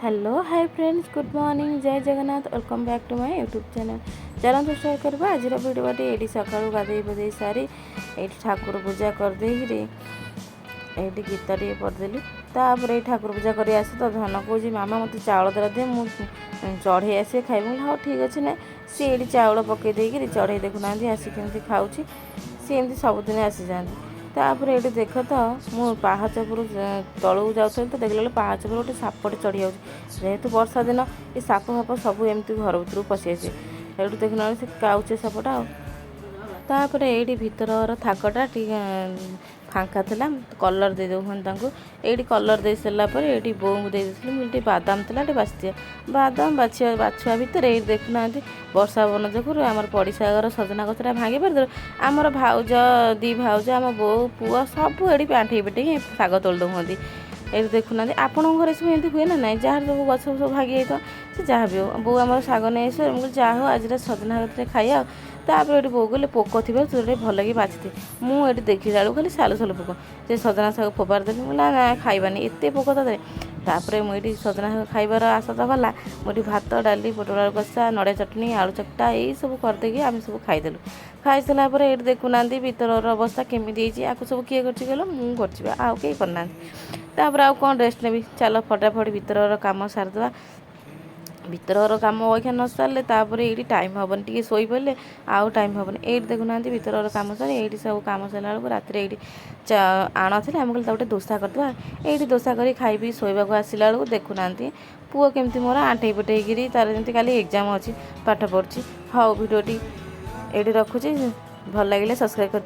Hello hi friends good morning Jai Jagannath welcome back to my YouTube channel. चलते start करवा आज भिडियोटी ये सका गाधे बधे सारी ये ठाकुर पूजा करदे ये गीत टे पढ़देली तापर ठाकुर पूजा कर आस तो धन कौच मामा मत चाउल दरा दे मुझे चढ़े आसे खाई हाँ ठीक अच्छे ना सी ये चाउल पकईदे चढ़े देखुना आसिक खाऊँ सी एमती सबुदिन आसी जाती तापर ये देख तो मु पाहाच तलू जाऊँ तो देखला पाहाच पर गोटे सापटे चढ़ी जाऊँ जेहेतु वर्षा दिन ये साप फाप सब एमती घर भर पशि आसे ये देखना से काउचे सापटा तापर ये भीतर थाकटा फांका था कलर दे दे ये कलर दे सारापर ये बो को दे मुझे बादाम था ये बाछिया बादाम बाछुआ भितर ये देखुना वर्षा पवन जो आम पड़िशा घर सजना गछटा भांगी पार आमर भाउज दी भाउज आम बो पुआ सब ये आंठे पेटे शाग तोड़ दौंती ये देखुना आपण घर सब एमती हुए ना ना जार सब गछ सब भागी जाता से जहाँ भी हो बो आम शाग नहीं आस मुझे जहाँ हो आज सजना गछटे खाइया तापर ये बो गले पोक थी तुरे भल कि बाछी मुझे देखी जालू खाली सालु सालु पोक से सजना शाग फोपार देली ना ना खाइबानी एत पोक तापर मुझे सजना शाग खाइबार आशा तो गला मुझे भात डाली पोटल आलू कषा नड़िया चटनी आलू चकटा यही सब करदे आम सब खाईदेलु खाई सारापर ये देखुना भीतर अवस्था केमी आपको सब किए कर मुझे आउ कहीं करना तापर आउ कौन रेस्ट नेबी चलो फटाफट भीतर काम सारिदेवा भीतर काम अखा न सारे तापर ये टाइम हेनी टी शोई पड़े आउ टाइम हेनी ये देखुना भीतर काम सारी ये सब कम सारा बेलू रात ये आण थे आम कहते गोटे दोसा करदे ये दोसा कर खाई शोवा को आसला बेलू देखुना पुओ केमती मोर आंटे पटेगी तार जमी काली एग्जाम अच्छी पाठ पढ़ी हाँ भिडियोटी ये रखुची भल लगे सब्सक्राइब कर।